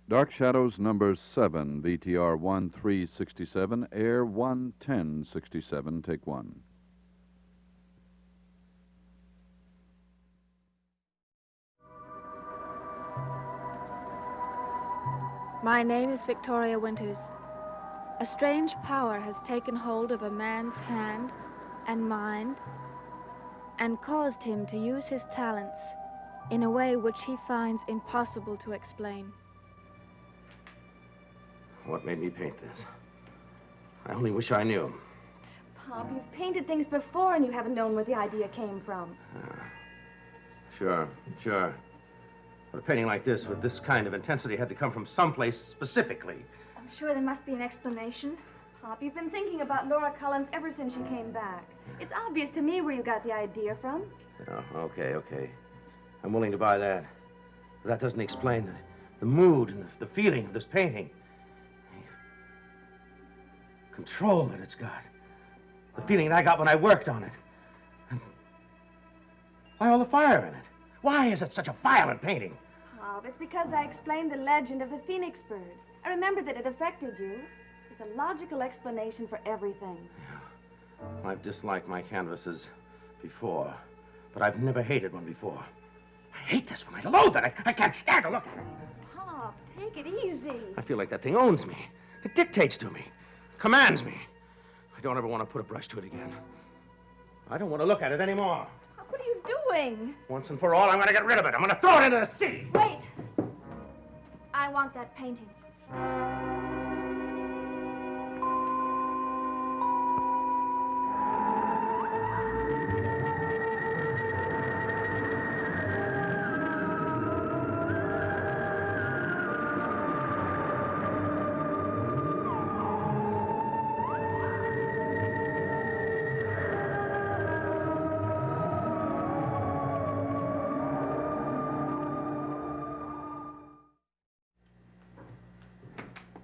Dark Shadows number 7, VTR 1367, Air 11067, take 1. My name is Victoria Winters. A strange power has taken hold of a man's hand and mind and caused him to use his talents in a way which he finds impossible to explain. What made me paint this? I only wish I knew. Pop, you've painted things before and you haven't known where the idea came from. Sure. But a painting like this, with this kind of intensity, had to come from someplace specifically. I'm sure there must be an explanation. Pop, you've been thinking about Laura Collins ever since she came back. It's obvious to me where you got the idea from. Oh, okay. I'm willing to buy that. But that doesn't explain the mood and the feeling of this painting. Control that it's got. The feeling that I got when I worked on it. And why all the fire in it? Why is it such a violent painting? Pop, it's because I explained the legend of the phoenix bird. I remember that it affected you. There's a logical explanation for everything. Yeah. I've disliked my canvases before, but I've never hated one before. I hate this one. I loathe it. I can't stand to look at it. Pop, take it easy. I feel like that thing owns me. It dictates to me, commands me. I don't ever want to put a brush to it again. I don't want to look at it anymore. Pop, what are you doing? Once and for all, I'm going to get rid of it. I'm going to throw it into the sea. Wait! I want that painting.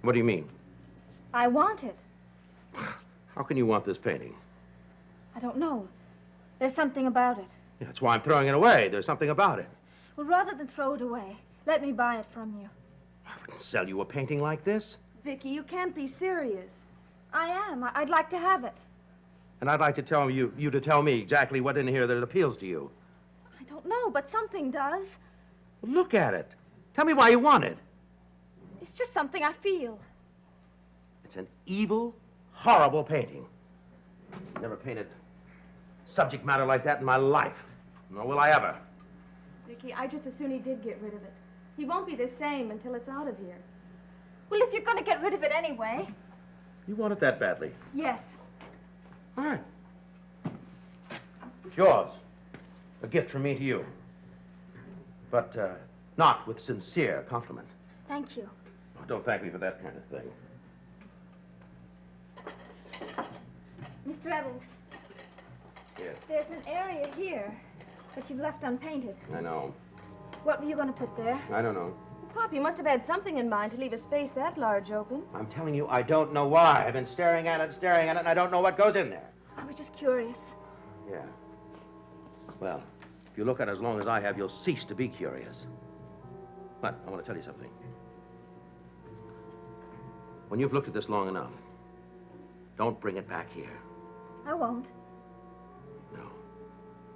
What do you mean? I want it. How can you want this painting? I don't know. There's something about it. Yeah, that's why I'm throwing it away. There's something about it. Well, rather than throw it away, let me buy it from you. I wouldn't sell you a painting like this. Vicky, you can't be serious. I am. I'd like to have it. And I'd like to tell you to tell me exactly what in here that appeals to you. I don't know, but something does. Well, look at it. Tell me why you want it. It's just something I feel. It's an evil, horrible painting. Never painted subject matter like that in my life. Nor will I ever. Vicky, I just as soon he did get rid of it. He won't be the same until it's out of here. Well, if you're going to get rid of it anyway. You want it that badly? Yes. All right. It's yours. A gift from me to you. But not with sincere compliment. Thank you. Oh, don't thank me for that kind of thing. Mr. Evans. Yes. There's an area here that you've left unpainted. I know. What were you going to put there? I don't know. Pop, you must have had something in mind to leave a space that large open. I'm telling you, I don't know why. I've been staring at it, and I don't know what goes in there. I was just curious. Yeah. Well, if you look at it as long as I have, you'll cease to be curious. But I want to tell you something. When you've looked at this long enough, don't bring it back here. I won't. No.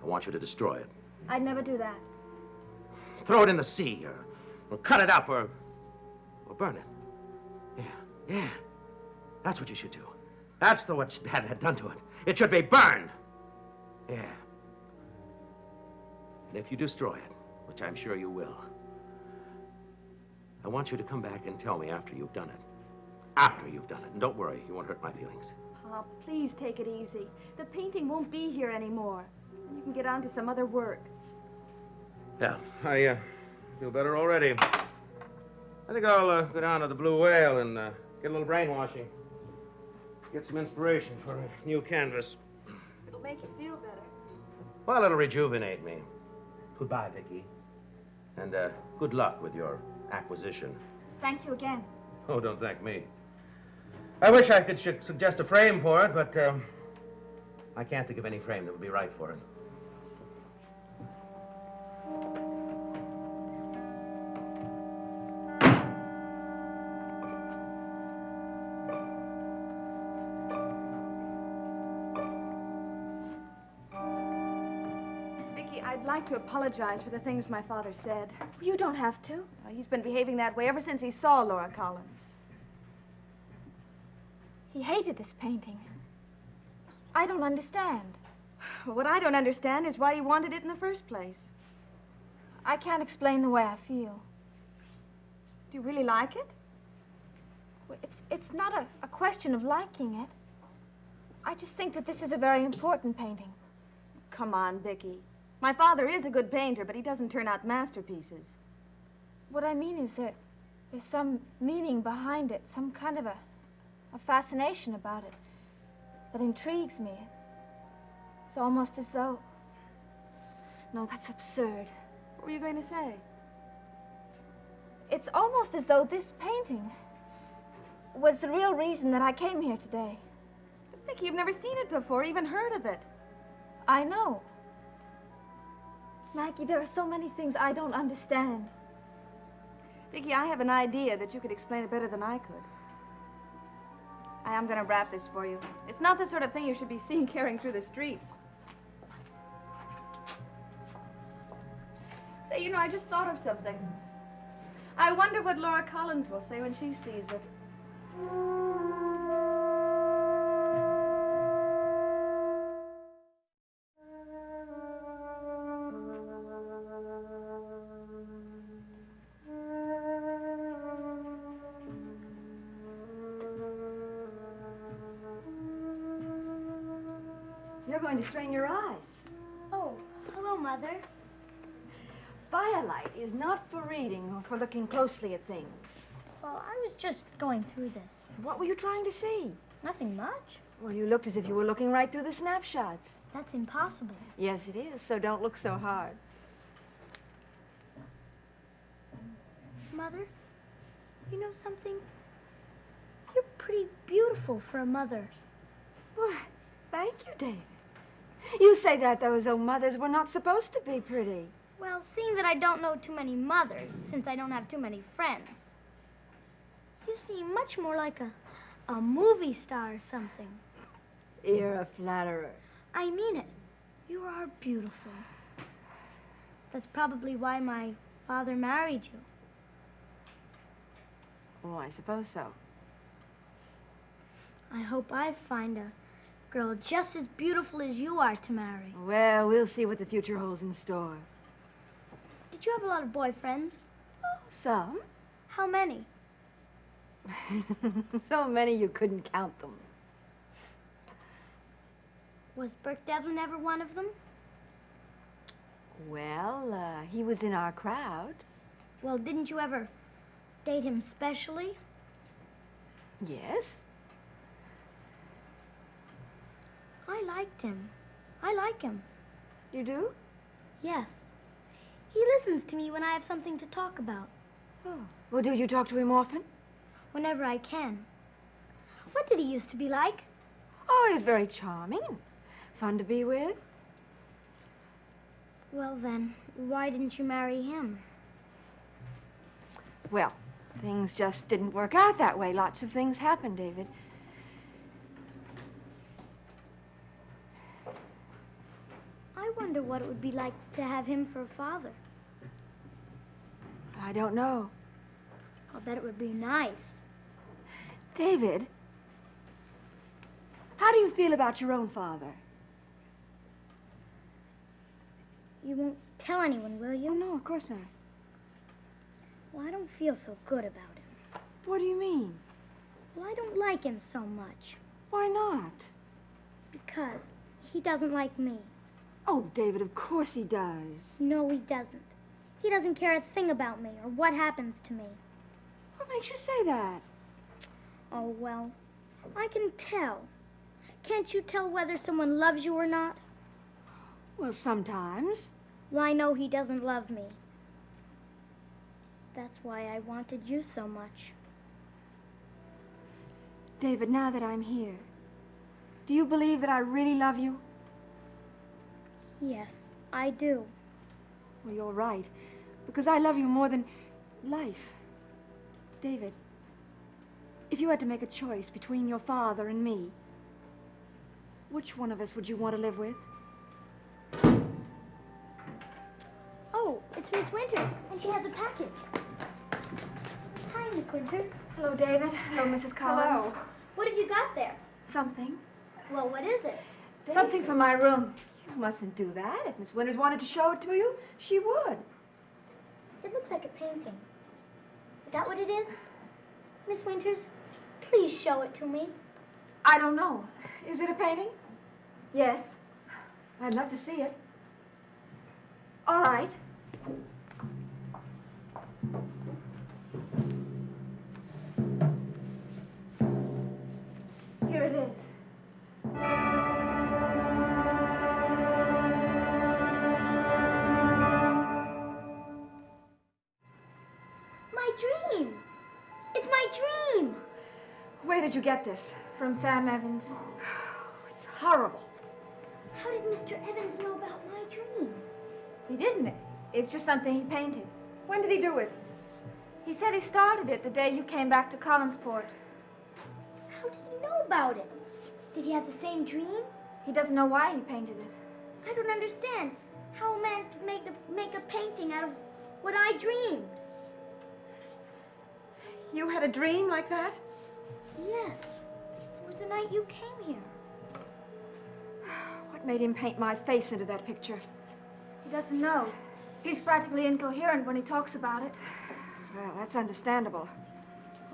I want you to destroy it. I'd never do that. Throw it in the sea, or cut it up, or burn it. Yeah. That's what you should do. That's what had done to it. It should be burned. Yeah. And if you destroy it, which I'm sure you will, I want you to come back and tell me after you've done it. After you've done it. And don't worry, you won't hurt my feelings. Pop, please take it easy. The painting won't be here anymore. And you can get on to some other work. Yeah, I feel better already. I think I'll go down to the Blue Whale and get a little brainwashing. Get some inspiration for a new canvas. It'll make you feel better. Well, it'll rejuvenate me. Goodbye, Vicky. And good luck with your acquisition. Thank you again. Oh, don't thank me. I wish I could suggest a frame for it, but I can't think of any frame that would be right for it. I'd like to apologize for the things my father said. You don't have to. He's been behaving that way ever since he saw Laura Collins. He hated this painting. I don't understand. What I don't understand is why he wanted it in the first place. I can't explain the way I feel. Do you really like it? Well, it's not a question of liking it. I just think that this is a very important painting. Come on, Vicky. My father is a good painter, but he doesn't turn out masterpieces. What I mean is that there's some meaning behind it, some kind of a fascination about it that intrigues me. It's almost as though... No, that's absurd. What were you going to say? It's almost as though this painting was the real reason that I came here today. But Vicky, you've never seen it before, even heard of it. I know. Maggie, there are so many things I don't understand. Vicky, I have an idea that you could explain it better than I could. I am going to wrap this for you. It's not the sort of thing you should be seen carrying through the streets. Say, you know, I just thought of something. I wonder what Laura Collins will say when she sees it. You're going to strain your eyes. Oh, hello, Mother. Firelight is not for reading or for looking closely at things. Well, I was just going through this. What were you trying to see? Nothing much. Well, you looked as if you were looking right through the snapshots. That's impossible. Yes, it is, so don't look so hard. Mother, you know something? You're pretty beautiful for a mother. Why, thank you, David. You say that, though, as though mothers were not supposed to be pretty. Well, seeing that I don't know too many mothers, since I don't have too many friends, you seem much more like a movie star or something. You're a flatterer. I mean it. You are beautiful. That's probably why my father married you. Oh, I suppose so. I hope I find a girl just as beautiful as you are to marry. Well, we'll see what the future holds in store. Did you have a lot of boyfriends? Oh, some. How many? So many you couldn't count them. Was Burke Devlin ever one of them? Well, he was in our crowd. Well, didn't you ever date him specially? Yes. I liked him. I like him. You do? Yes. He listens to me when I have something to talk about, Oh. Well, do you talk to him often? whenever I can. What did he used to be like? Oh, he's very charming. Fun to be with. Well, then, why didn't you marry him? Well, things just didn't work out that way. Lots of things happened, David. I wonder what it would be like to have him for a father. I don't know. I'll bet it would be nice. David, how do you feel about your own father? You won't tell anyone, will Oh, you? no, of course not. Well, I don't feel so good about him. What do you mean? Well, I don't like him so much. Why not? Because he doesn't like me. Oh, David, of course he does. No, he doesn't. He doesn't care a thing about me or what happens to me. What makes you say that? Oh, well, I can tell. Can't you tell whether someone loves you or not? Well, sometimes. Well, I know he doesn't love me. That's why I wanted you so much. David, now that I'm here, do you believe that I really love you? Yes, I do. Well, you're right, because I love you more than life. David, if you had to make a choice between your father and me, which one of us would you want to live with? Miss Winters, and she has a package. Hi, Miss Winters. Hello, David. Hello, Mrs. Collins. Hello. What have you got there? Something. Well, what is it? Something from my room. You mustn't do that. If Miss Winters wanted to show it to you, she would. It looks like a painting. Is that what it is? Miss Winters, please show it to me. I don't know. Is it a painting? Yes. I'd love to see it. All right. Here it is. My dream. It's my dream. Where did you get this? From Sam Evans. It's horrible. How did Mr. Evans know about my dream? He didn't. It's just something he painted. When did he do it? He said he started it the day you came back to Collinsport. How did he know about it? Did he have the same dream? He doesn't know why he painted it. I don't understand how a man could make a painting out of what I dreamed. You had a dream like that? Yes. It was the night you came here. What made him paint my face into that picture? He doesn't know. He's practically incoherent when he talks about it. Well, that's understandable.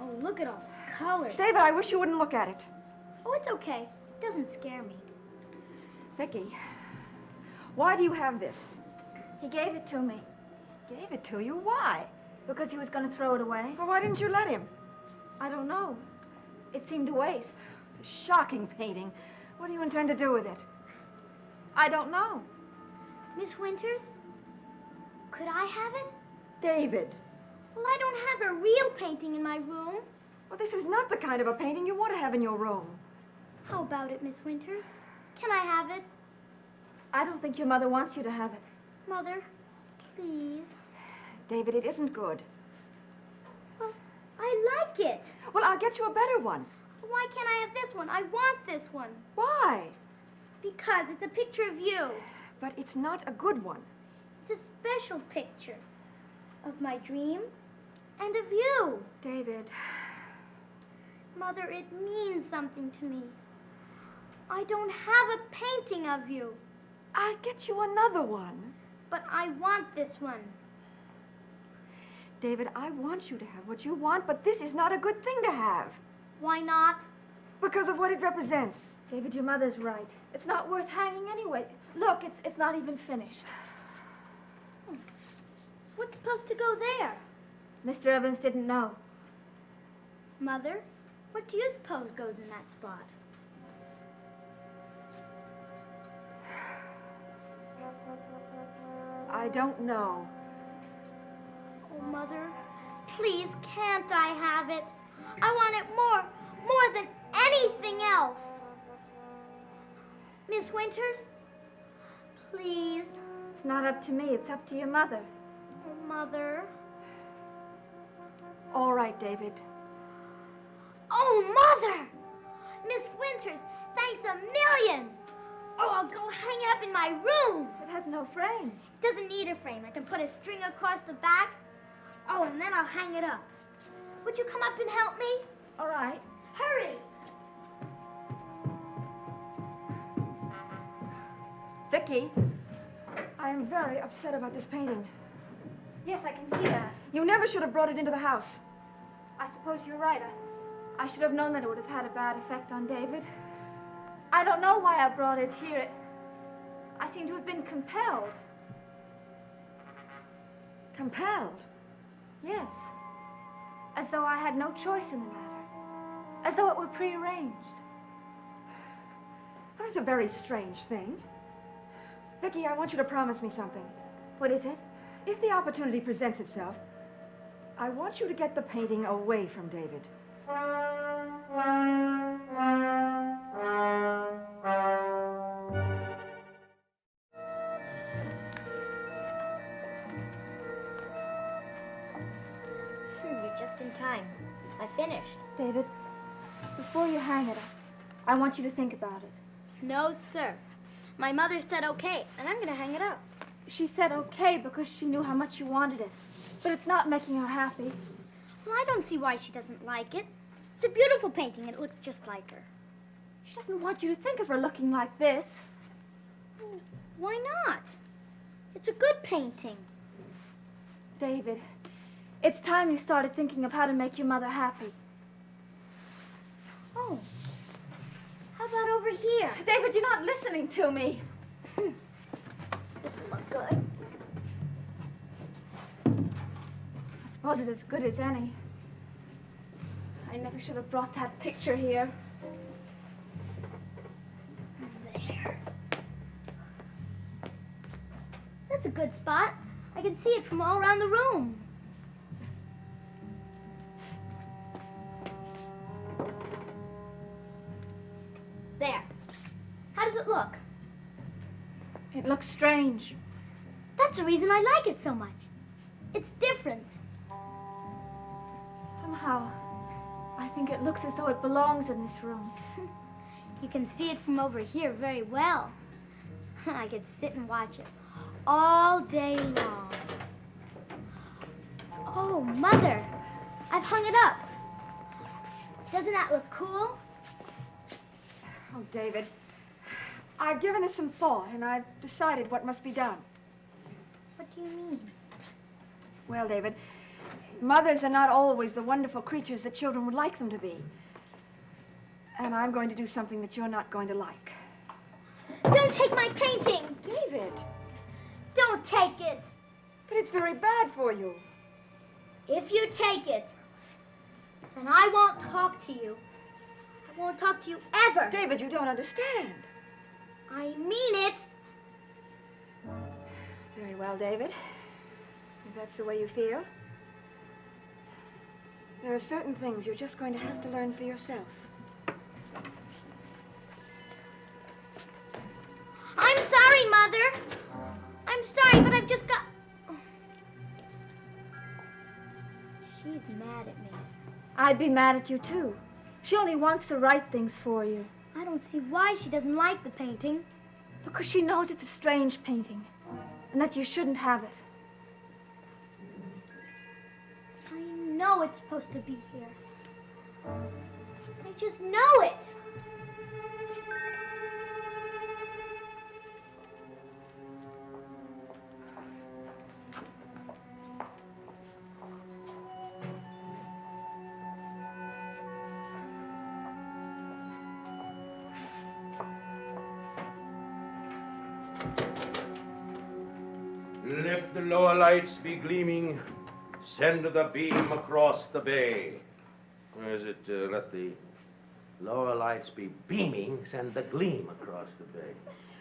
Oh, look at all the colors. David, I wish you wouldn't look at it. Oh, it's okay. It doesn't scare me. Vicky, why do you have this? He gave it to me Gave it to you? Why? because he was going to throw it away. Well, why didn't you let him? I don't know. It seemed a waste. It's a shocking painting. What do you intend to do with it? I don't know. Miss Winters, could I have it? David. Well, I don't have a real painting in my room. Well, this is not the kind of a painting you want to have in your room. How about it, Miss Winters? Can I have it? I don't think your mother wants you to have it. Mother, please. David, it isn't good. Well, I like it. Well, I'll get you a better one. Why can't I have this one? I want this one. Why? Because it's a picture of you. But it's not a good one. It's a special picture of my dream and of you. David. Mother, it means something to me. I don't have a painting of you, I'll get you another one. but I want this one. David, I want you to have what you want, but this is not a good thing to have. Why not? Because of what it represents. David, your mother's right. It's not worth hanging anyway. Look, it's not even finished. What's supposed to go there? Mr. Evans didn't know. Mother, what do you suppose goes in that spot? I don't know. Oh, Mother, please can't I have it? I want it more than anything else. Miss Winters, please. It's not up to me. It's up to your mother. Oh, Mother. All right, David. Oh, Mother! Miss Winters, thanks a million. Oh, I'll go hang it up in my room. It has no frame. It doesn't need a frame. I can put a string across the back. Oh, and then I'll hang it up. Would you come up and help me? All right. Hurry. Vicky, I am very upset about this painting. Yes, I can see that. You never should have brought it into the house. I suppose you're right. I should have known that it would have had a bad effect on David. I don't know why I brought it here. I seem to have been compelled. Compelled? Yes. As though I had no choice in the matter. As though it were prearranged. Well, that's a very strange thing. Vicky, I want you to promise me something. What is it? If the opportunity presents itself, I want you to get the painting away from David. You're just in time. I finished. David, before you hang it up, I want you to think about it. No, sir. My mother said okay, and I'm going to hang it up. She said okay because she knew how much you wanted it. But it's not making her happy. Well, I don't see why she doesn't like it. It's a beautiful painting, and it looks just like her. She doesn't want you to think of her looking like this. Why not? It's a good painting. David, it's time you started thinking of how to make your mother happy. Oh. How about over here? David, you're not listening to me. This'll look good. I suppose it's as good as any. I never should have brought that picture here. There. That's a good spot. I can see it from all around the room. There. How does it look? It looks strange. That's the reason I like it so much. It's different. Somehow, I think it looks as though it belongs in this room. You can see it from over here very well. I could sit and watch it all day long. Oh, Mother, I've hung it up. Doesn't that look cool? Oh, David, I've given this some thought, and I've decided what must be done. What do you mean? Well, David, mothers are not always the wonderful creatures that children would like them to be. And I'm going to do something that you're not going to like. Don't take my painting! David, Don't take it! but it's very bad for you. If you take it, then I won't talk to you. I won't talk to you ever. David, you don't understand. I mean it. Very well, David. If that's the way you feel. There are certain things you're just going to have to learn for yourself. I'm sorry, Mother. I'm sorry, but I've just got... She's mad at me. I'd be mad at you, too. She only wants the right things for you. I don't see why she doesn't like the painting. Because she knows it's a strange painting. And that you shouldn't have it. I know it's supposed to be here. I just know it. Let the lower lights be gleaming. Send the beam across the bay. Or is it let the lower lights be beaming, send the gleam across the bay?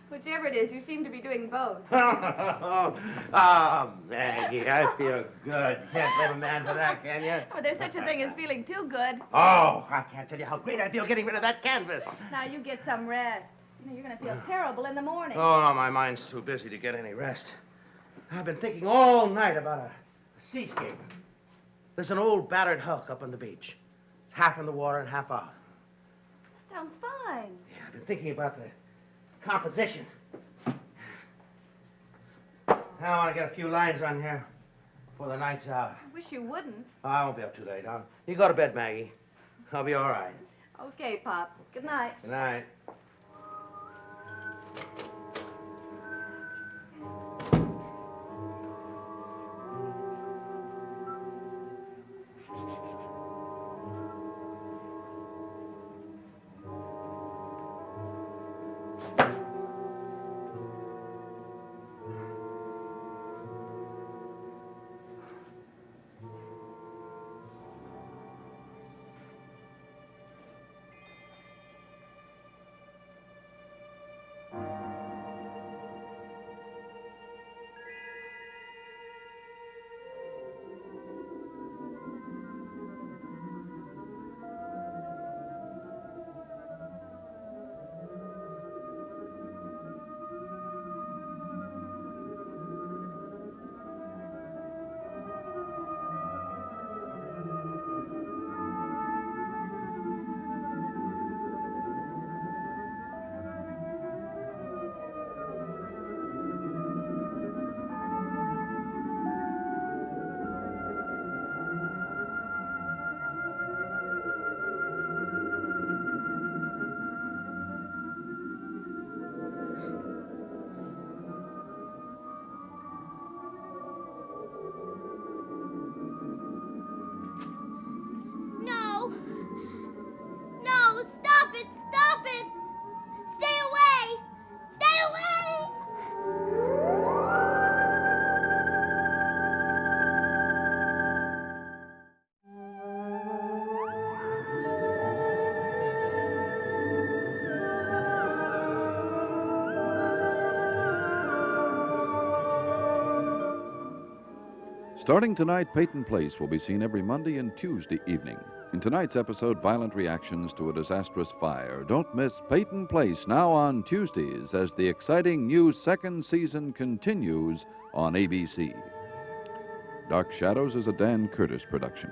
Whichever it is, you seem to be doing both. Ah, Maggie, I feel good. Can't blame a man for that, can you? Oh, there's such a thing as feeling too good. Oh, I can't tell you how great I feel getting rid of that canvas. Now you get some rest. You know, you're going to feel terrible in the morning. Oh, no, my mind's too busy to get any rest. I've been thinking all night about a seascape. There's an old battered hulk up on the beach. It's half in the water and half out. Sounds fine. Yeah, I've been thinking about the composition. Now I want to get a few lines on here before the night's out. I wish you wouldn't. Oh, I won't be up too late, huh? You go to bed, Maggie. I'll be all right. Okay, Pop. Good night. Good night. Starting tonight, Peyton Place will be seen every Monday and Tuesday evening. In tonight's episode, violent reactions to a disastrous fire. Don't miss Peyton Place now on Tuesdays as the exciting new second season continues on ABC. Dark Shadows is a Dan Curtis production.